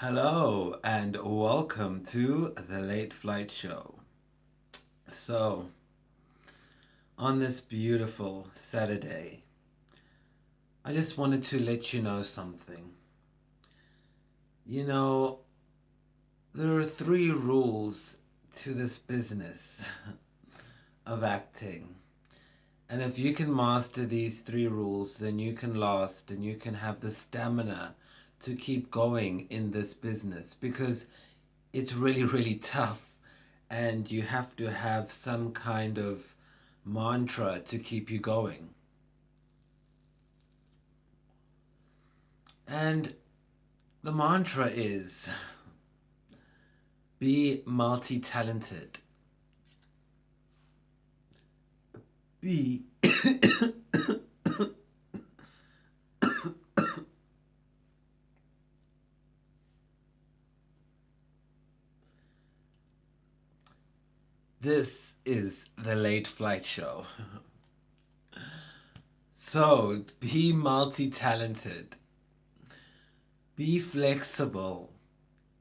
Hello and welcome to the Late Flight Show. So, on this beautiful Saturday, I just wanted to let you know something. You know, there are three rules to this business of acting. And if you can master these three rules, then you can last and you can have the stamina to keep going in this business because it's really, really tough and you have to have some kind of mantra to keep you going. And the mantra is be multi talented. Be. This is the Late Flight Show. So, be multi talented, be flexible,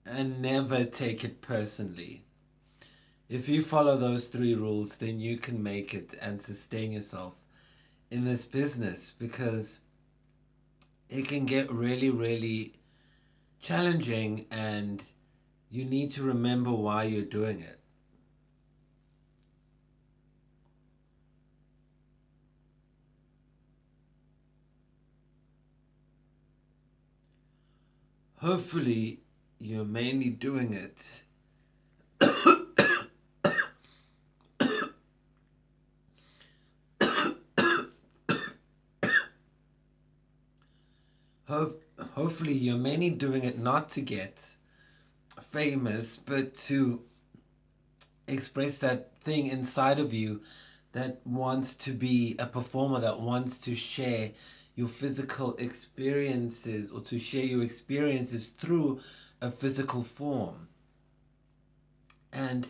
and never take it personally. If you follow those three rules, then you can make it and sustain yourself in this business because it can get really, really challenging and you need to remember why you're doing it. Hopefully, you're mainly doing it. Hopefully, you're mainly doing it not to get famous, but to express that thing inside of you that wants to be a performer, that wants to share your physical experiences or to share your experiences through a physical form. And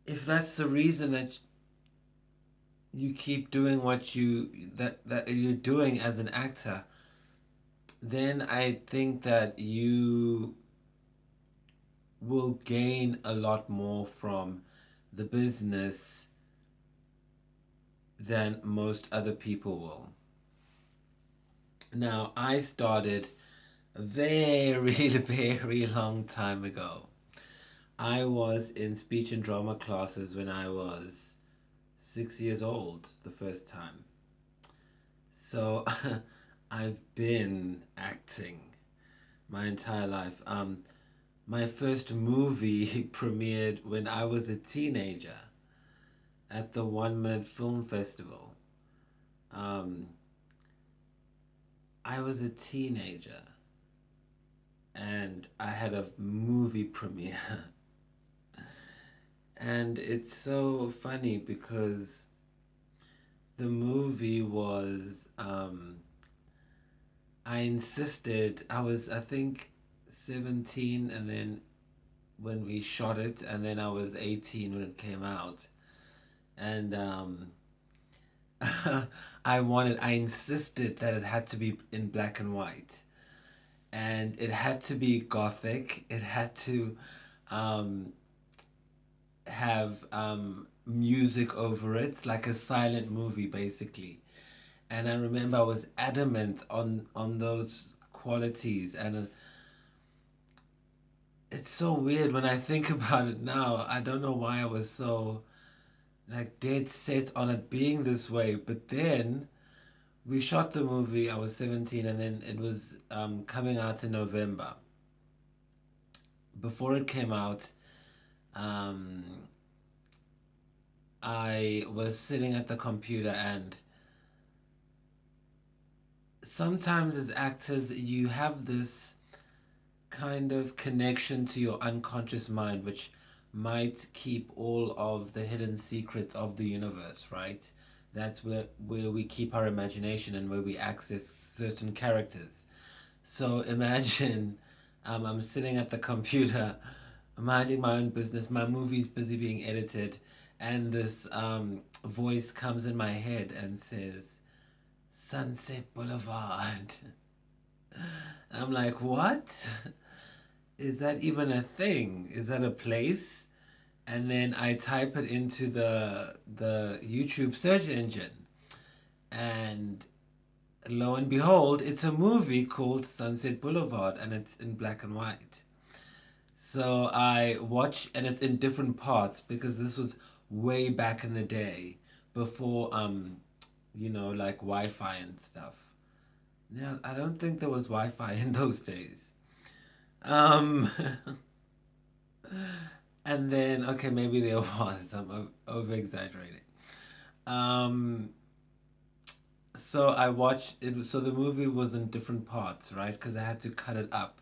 if that's the reason that you keep doing what that you're doing as an actor, then I think that you will gain a lot more from the business than most other people will. Now, I started a very, very long time ago. I was in speech and drama classes when I was 6 years old the first time. So I've been acting my entire life. My first movie premiered when I was a teenager at the 1 Minute Film Festival. Um, I was a teenager and I had a movie premiere. And it's so funny because the movie was, I insisted, I think 17, and then when we shot it, and then I was 18 when it came out. And I insisted that it had to be in black and white. And it had to be gothic. It had to um, have music over it, like a silent movie, basically. And I remember I was adamant on those qualities, and it's so weird when I think about it now. I don't know why I was so like dead set on it being this way, but then we shot the movie. I was 17, and then it was coming out in November. Before it came out, um, I was sitting at the computer, and sometimes as actors, you have this kind of connection to your unconscious mind, which might keep all of the hidden secrets of the universe, right? That's where we keep our imagination and where we access certain characters. So imagine I'm sitting at the computer, minding my own business, my movie's busy being edited, and this voice comes in my head and says, Sunset Boulevard. I'm like, what? is that even a thing? Is that a place? And then I type it into the YouTube search engine, and lo and behold, it's a movie called Sunset Boulevard, and it's in black and white. So I watch, and it's in different parts because this was way back in the day before like Wi-Fi and stuff. Yeah, I don't think there was Wi-Fi in those days. Um, and then okay, maybe there was. I'm over exaggerating. Um, so I watched it. So the movie was in different parts, right? Because I had to cut it up.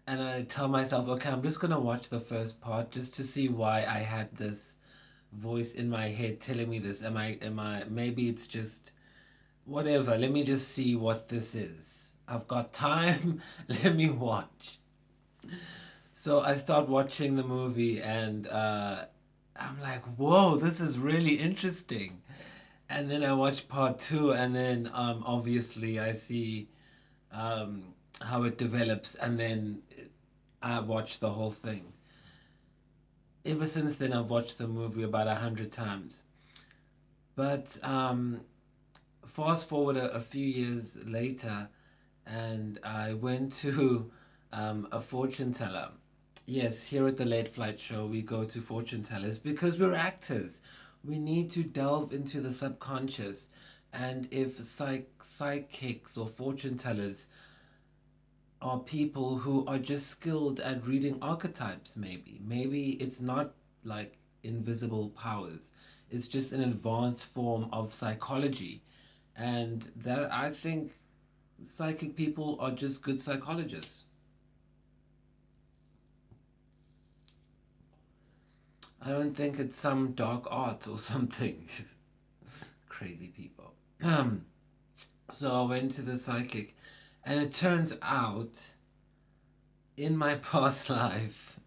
And I tell myself, okay, I'm just gonna watch the first part just to see why I had this voice in my head telling me this. Am I maybe it's just whatever. Let me just see what this is. I've got time. Let me watch. So I start watching the movie, and I'm like, whoa, this is really interesting. And then I watch part two, and then obviously I see um, how it develops, and then I watch the whole thing. Ever since then, I've watched the movie about 100 times. But fast forward a few years later, and I went to a fortune teller. Yes, here at the Late Flight Show, we go to fortune tellers because we're actors. We need to delve into the subconscious. And if psychics or fortune tellers are people who are just skilled at reading archetypes, maybe it's not like invisible powers, it's just an advanced form of psychology. And that, I think, psychic people are just good psychologists. I don't think it's some dark art or something. Crazy people. So I went to the psychic, and it turns out in my past life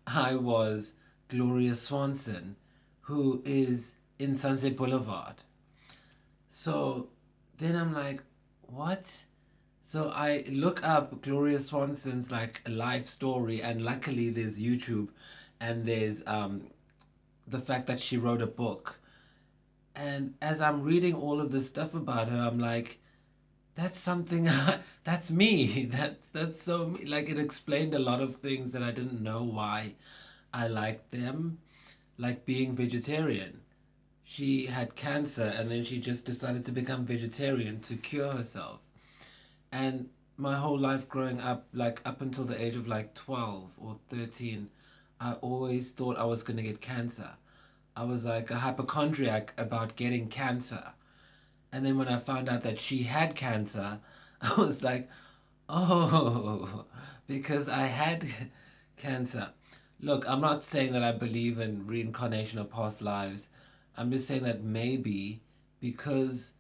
I was Gloria Swanson, who is in Sunset Boulevard. So then I'm like, what? So I look up Gloria Swanson's like life story, and luckily there's YouTube, and there's the fact that she wrote a book. And as I'm reading all of this stuff about her, I'm like, that's something that's me. That's so me. Like it explained a lot of things that I didn't know why I liked them, like being vegetarian. She had cancer, and then she just decided to become vegetarian to cure herself. And my whole life growing up, like up until the age of like 12 or 13, I always thought I was going to get cancer. I was like a hypochondriac about getting cancer. And then when I found out that she had cancer, I was like, oh, because I had cancer. Look, I'm not saying that I believe in reincarnation or past lives. I'm just saying that maybe because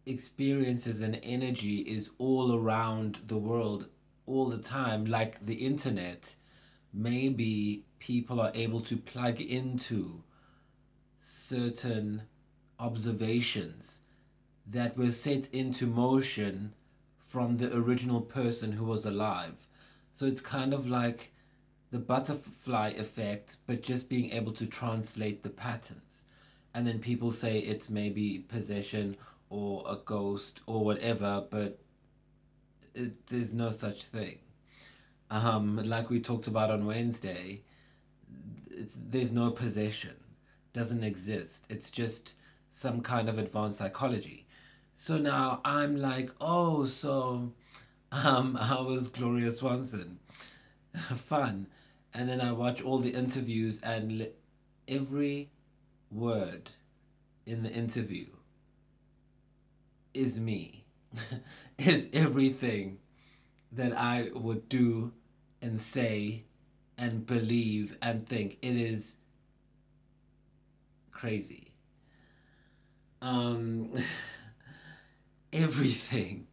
experiences and energy is all around the world all the time, like the internet, maybe people are able to plug into certain observations that were set into motion from the original person who was alive. So it's kind of like the butterfly effect, but just being able to translate the patterns. And then people say it's maybe possession or a ghost or whatever, but there's no such thing. Like we talked about on Wednesday, there's no possession, doesn't exist. It's just some kind of advanced psychology. So now I'm like, oh, so I was Gloria Swanson. Fun. And then I watch all the interviews, and every word in the interview is me. Is everything that I would do and say and believe and think. It is crazy. Um, everything.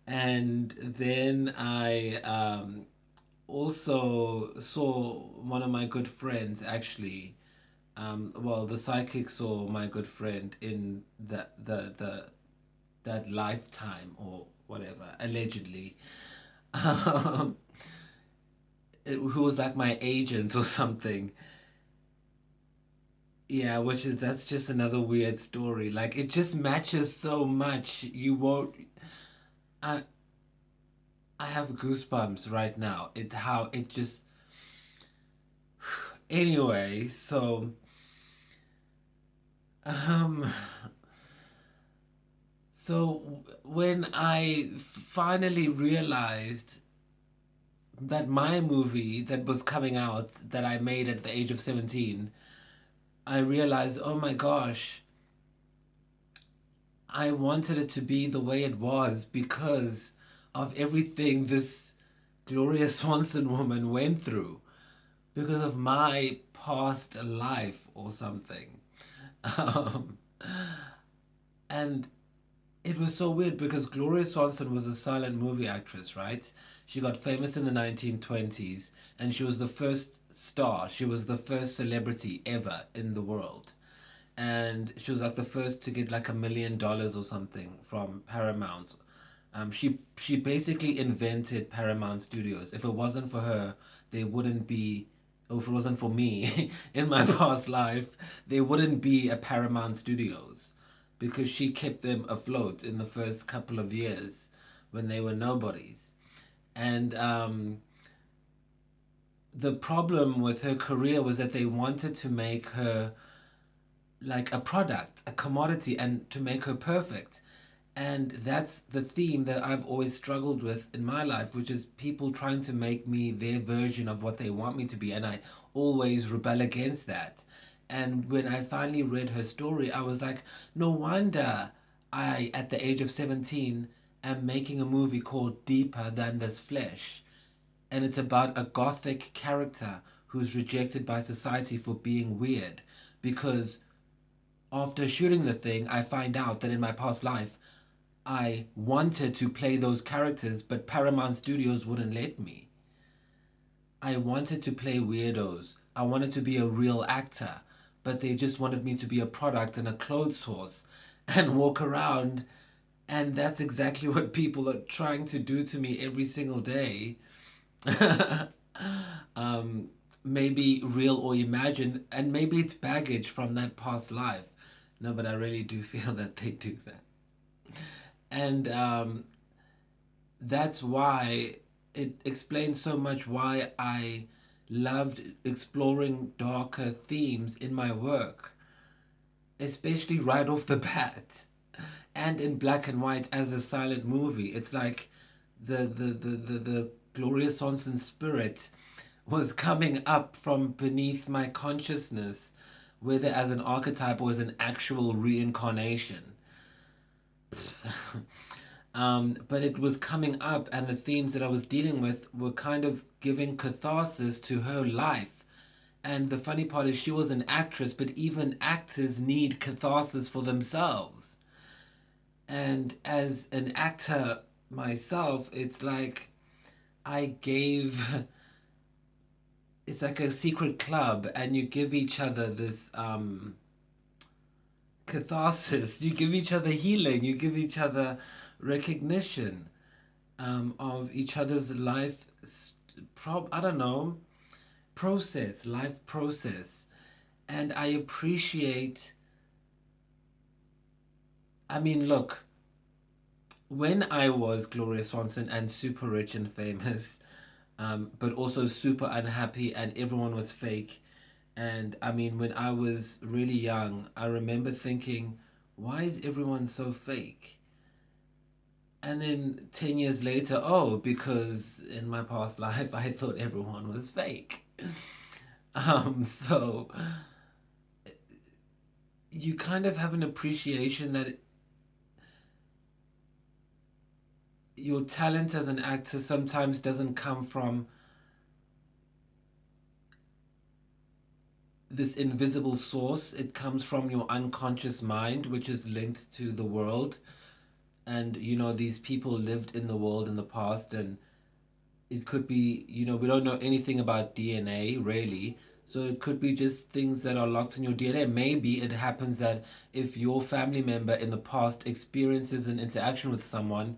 And then I also saw one of my good friends actually. Well, the psychic saw my good friend in the that lifetime or whatever, allegedly. Um, who was like my agent or something. Yeah, which is that's just another weird story. Like it just matches so much. You won't. I I have goosebumps right now. It how it just. Anyway, so um, so when I finally realized that my movie that was coming out that I made at the age of 17, I realized, oh my gosh, I wanted it to be the way it was because of everything this Gloria Swanson woman went through, because of my past life or something. Um, and it was so weird because Gloria Swanson was a silent movie actress, right? She got famous in the 1920s and she was the first star, she was the first celebrity ever in the world. And she was like the first to get like $1 million or something from Paramount. She basically invented Paramount Studios. If it wasn't for her, there wouldn't be, or if it wasn't for me in my past life, there wouldn't be a Paramount Studios because she kept them afloat in the first couple of years when they were nobodies. And the problem with her career was that they wanted to make her like a product, a commodity, and to make her perfect. And that's the theme that I've always struggled with in my life, which is people trying to make me their version of what they want me to be. And I always rebel against that. And when I finally read her story, I was like, no wonder I, at the age of 17, am making a movie called Deeper Than This Flesh. And it's about a gothic character who's rejected by society for being weird. Because after shooting the thing, I find out that in my past life, I wanted to play those characters, but Paramount Studios wouldn't let me. I wanted to play weirdos. I wanted to be a real actor, but they just wanted me to be a product and a clothes horse and walk around. And that's exactly what people are trying to do to me every single day. um, Maybe real or imagined, and maybe it's baggage from that past life. No, but I really do feel that they do that. And that's why it explains so much why I loved exploring darker themes in my work, especially right off the bat, and in black and white as a silent movie. It's like the Gloria Swanson spirit was coming up from beneath my consciousness, whether as an archetype or as an actual reincarnation. But it was coming up, and the themes that I was dealing with were kind of giving catharsis to her life. And the funny part is, she was an actress, but even actors need catharsis for themselves. And as an actor myself, it's like I gave, it's like a secret club, and you give each other this catharsis, you give each other healing, you give each other recognition of each other's life, I don't know, life process. And I appreciate, I mean, look, when I was Gloria Swanson and super rich and famous, but also super unhappy and everyone was fake. And I mean, when I was really young, I remember thinking, why is everyone so fake? And then 10 years later, oh, because in my past life I thought everyone was fake. So you kind of have an appreciation that your talent as an actor sometimes doesn't come from this invisible source. It comes from your unconscious mind, which is linked to the world. And these people lived in the world in the past, and it could be, we don't know anything about DNA really. So it could be just things that are locked in your DNA. Maybe it happens that if your family member in the past experiences an interaction with someone,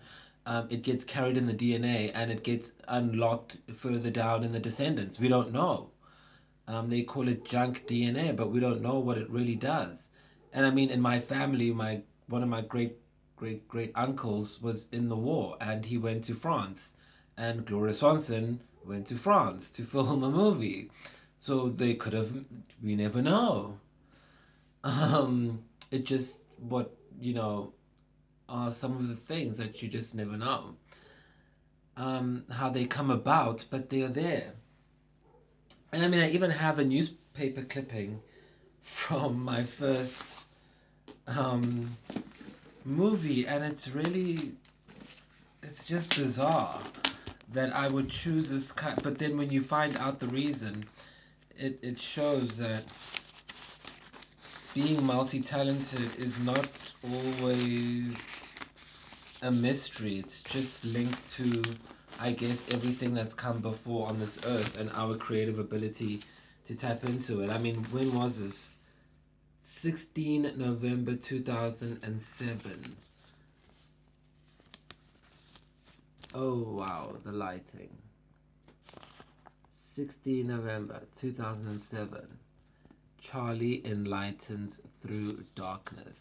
it gets carried in the DNA and it gets unlocked further down in the descendants. We don't know. They call it junk DNA, but we don't know what it really does. And I mean, in my family, my one of my great uncles was in the war, and he went to France, and Gloria Swanson went to France to film a movie. So they could have. We never know. It just what are some of the things that you just never know. How they come about, but they are there. And I mean, I even have a newspaper clipping from my first um, movie, and it's just bizarre that I would choose this kind. But then when you find out the reason, it shows that being multi-talented is not always a mystery. It's just linked to, I guess, everything that's come before on this earth and our creative ability to tap into it. I mean, when was this? 16 November 2007. Oh wow, the lighting. 16 November 2007. Charlie enlightens through darkness.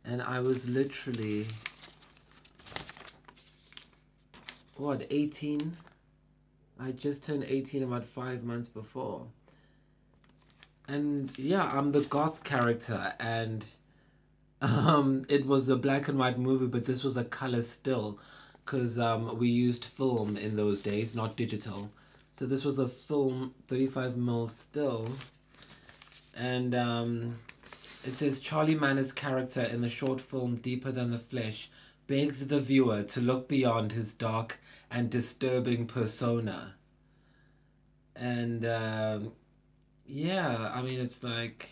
And I was literally, what, 18? I just turned 18 about 5 months before. And yeah, I'm the goth character, and it was a black and white movie, but this was a color still, because we used film in those days, not digital. So this was a film 35mm still, and it says Charlie Manners' character in the short film Deeper Than the Flesh begs the viewer to look beyond his dark and disturbing persona. And yeah, I mean, it's like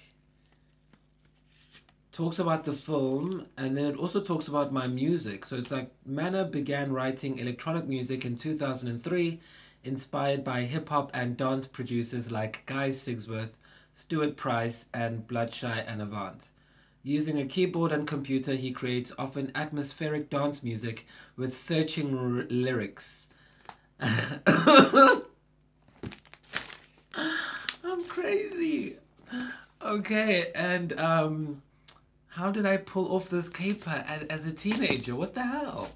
talks about the film, and then it also talks about my music. So it's like Manor began writing electronic music in 2003, inspired by hip-hop and dance producers like Guy Sigsworth, Stuart Price, and Bloodshy and Avant. Using a keyboard and computer, he creates often atmospheric dance music with searching lyrics. I'm crazy. Okay, and how did I pull off this caper as a teenager? What the hell?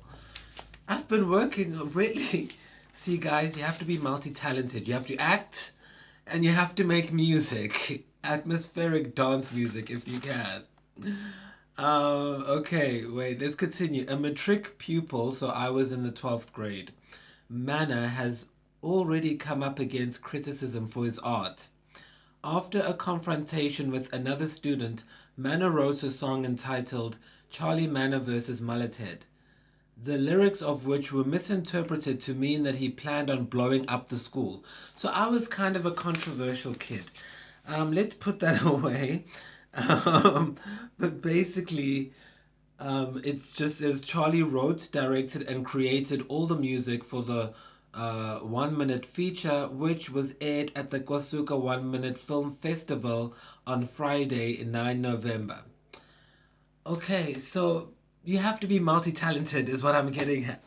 I've been working really. See, guys, you have to be multi-talented. You have to act, and you have to make music. Atmospheric dance music, if you can. Okay, wait, let's continue. A matric pupil, so I was in the 12th grade. Manor has already come up against criticism for his art. After a confrontation with another student, Manor wrote a song entitled Charlie Manor vs. Mullethead, the lyrics of which were misinterpreted to mean that he planned on blowing up the school. So I was kind of a controversial kid. Let's put that away. But basically, it's just as Charlie wrote, directed, and created all the music for the 1 minute feature, which was aired at the Kwasuka 1 Minute Film Festival on Friday, 9 November. Okay, so you have to be multi-talented, is what I'm getting at.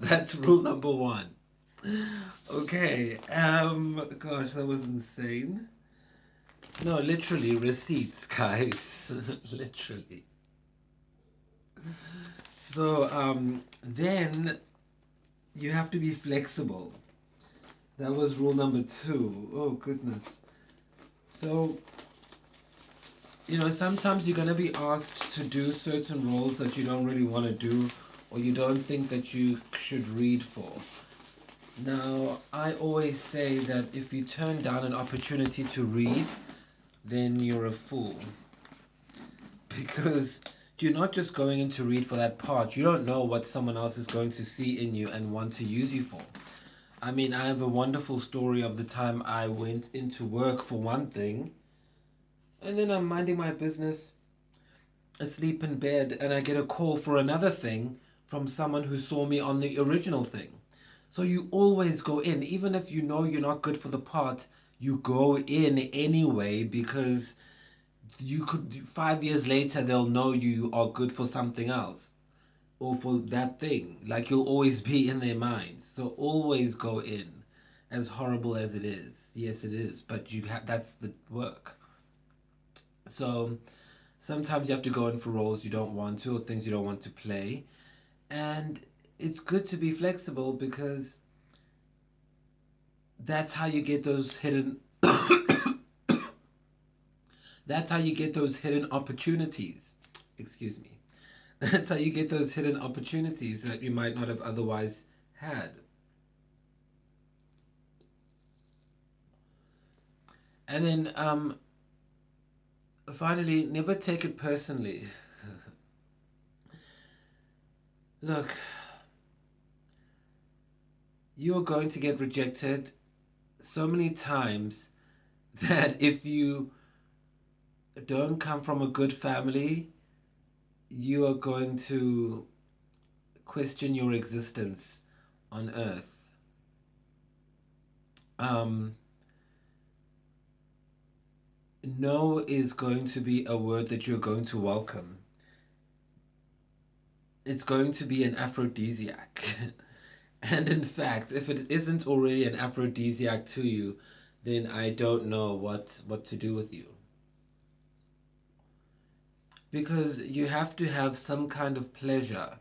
That's rule number one. Okay, gosh, that was insane. No, literally, receipts, guys. Literally. So, then you have to be flexible. That was rule number 2. Oh, goodness. So, sometimes you're going to be asked to do certain roles that you don't really want to do, or you don't think that you should read for. Now, I always say that if you turn down an opportunity to read, then you're a fool. Because you're not just going in to read for that part. You don't know what someone else is going to see in you and want to use you for. I mean, I have a wonderful story of the time I went into work for one thing, and then I'm minding my business, asleep in bed, and I get a call for another thing from someone who saw me on the original thing. So you always go in, even if you know you're not good for the part, you go in anyway, because you could 5 years later they'll know you are good for something else. or for that thing. Like you'll always be in their minds. So always go in, as horrible as it is. Yes, it is, but you have that's the work. So sometimes you have to go in for roles you don't want to or things you don't want to play, and it's good to be flexible because that's how you get those hidden that's how you get those hidden opportunities. Excuse me. That's how you get those hidden opportunities that you might not have otherwise had. And then finally, never take it personally. Look, you are going to get rejected so many times that if you don't come from a good family, you are going to question your existence on earth. Um, no is going to be a word that you're going to welcome. It's going to be an aphrodisiac. And in fact, if it isn't already an aphrodisiac to you, then I don't know what to do with you. Because you have to have some kind of pleasure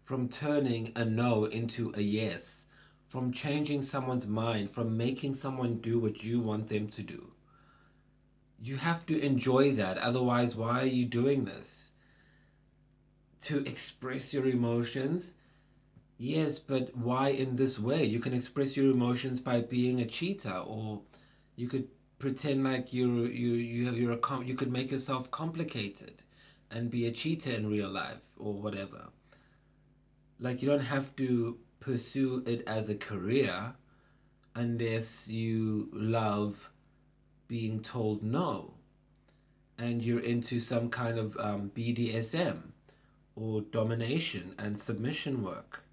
from turning a no into a yes, from changing someone's mind, from making someone do what you want them to do. You have to enjoy that, otherwise, why are you doing this? To express your emotions? Yes, but why in this way? You can express your emotions by being a cheater, or you could pretend like you could make yourself complicated and be a cheater in real life or whatever. Like you don't have to pursue it as a career unless you love being told no and you're into some kind of BDSM or domination and submission work.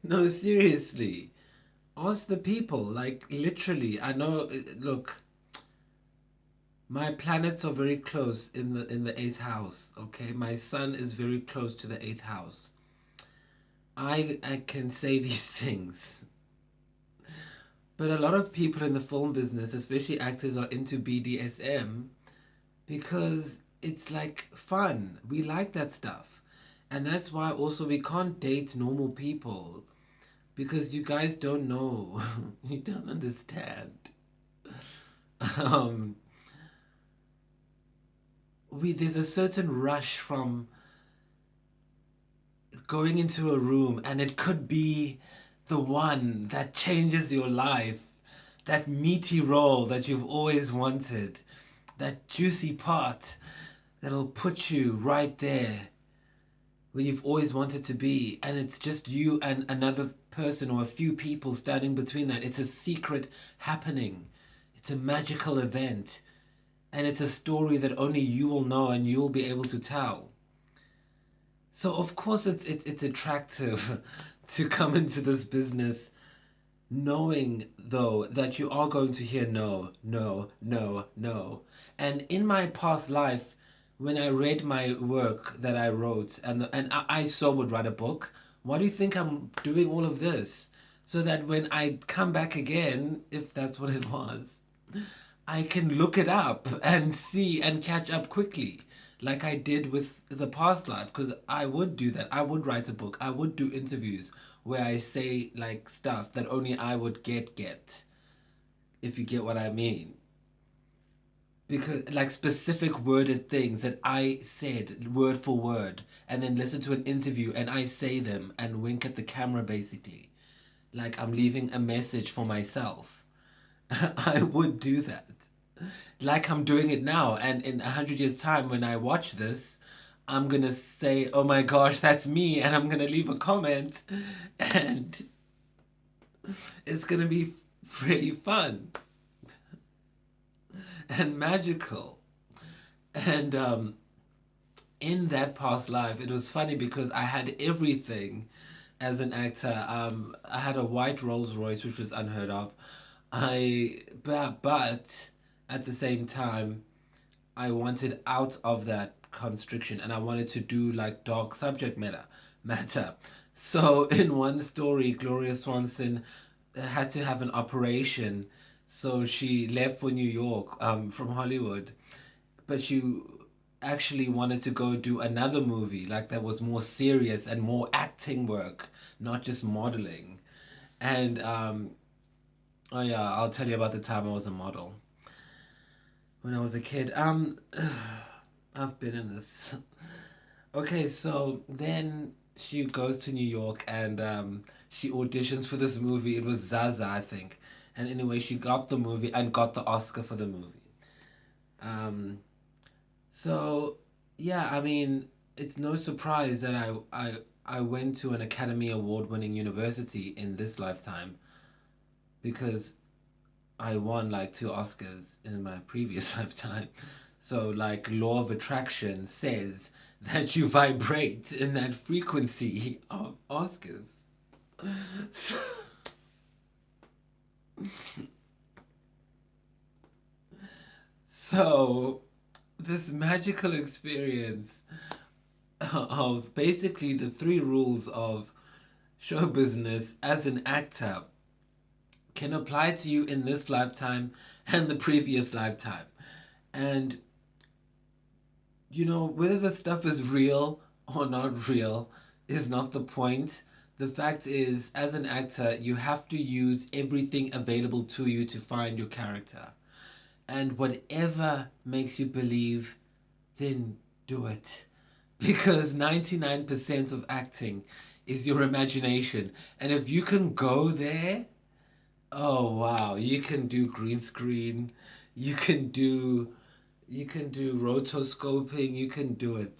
No, seriously. Ask the people, like literally. I know. Look, my planets are very close in the eighth house. Okay, my sun is very close to the eighth house. I can say these things, but a lot of people in the film business, especially actors, are into BDSM because it's like fun. We like that stuff, and that's why also we can't date normal people because you guys don't know. You don't understand. Um, we there's a certain rush from going into a room, and it could be the one that changes your life, that meaty role that you've always wanted, that juicy part that'll put you right there where you've always wanted to be, and it's just you and another person or a few people standing between that. It's a secret happening, it's a magical event, and it's a story that only you will know and you will be able to tell. So of course it's attractive to come into this business knowing though that you are going to hear no, no, no, no. And in my past life, when I read my work that I wrote, and I so would write a book, why do you think I'm doing all of this? So that when I come back again, if that's what it was, I can look it up and see and catch up quickly, like I did with the past life. Because I would do that. I would write a book. I would do interviews where I say like stuff that only I would get, if you get what I mean. Because like specific worded things that I said word for word, and then listen to an interview and I say them and wink at the camera basically, like I'm leaving a message for myself. I would do that, like I'm doing it now. And in 100 years' time, when I watch this, I'm gonna say, "Oh my gosh, that's me," and I'm gonna leave a comment, and it's gonna be really fun and magical. And in that past life, it was funny because I had everything as an actor. I had a white Rolls Royce, which was unheard of. But at the same time, I wanted out of that constriction, and I wanted to do like dark subject matter. So in one story, Gloria Swanson had to have an operation, so she left for New York from Hollywood, but she actually wanted to go do another movie like that was more serious and more acting work, not just modeling. And oh yeah, I'll tell you about the time I was a model when I was a kid. I've been in this. Okay, so then she goes to New York and she auditions for this movie. It was Zaza, I think. And anyway, she got the movie and got the Oscar for the movie. Um, so yeah, I mean, it's no surprise that I went to an Academy Award winning university in this lifetime because I won like two Oscars in my previous lifetime. So, like, law of attraction says that you vibrate in that frequency of Oscars. So, so this magical experience of basically the three rules of show business as an actor can apply to you in this lifetime and the previous lifetime. And whether the stuff is real or not real is not the point. The fact is, as an actor, you have to use everything available to you to find your character. And whatever makes you believe, then do it. Because 99% of acting is your imagination. And if you can go there, oh wow, you can do green screen, you can do rotoscoping, you can do it.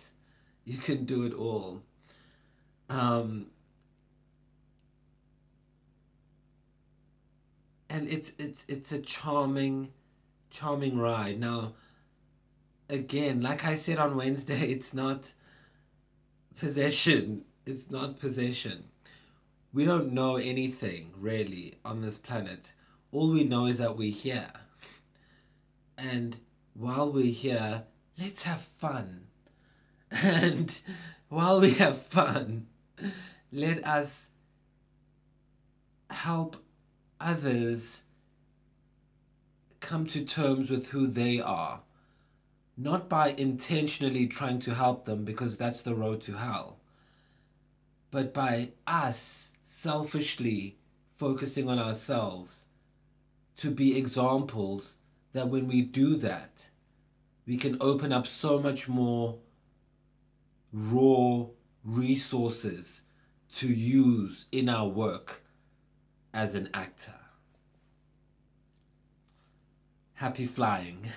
You can do it all. Um, and it's a charming ride. Now, again, like I said on Wednesday, it's not possession. It's not possession. We don't know anything really on this planet. All we know is that we're here. And while we're here, let's have fun. And while we have fun, let us help others come to terms with who they are, not by intentionally trying to help them because that's the road to hell, but by us selfishly focusing on ourselves to be examples that when we do that, we can open up so much more raw resources to use in our work as an actor. Happy flying.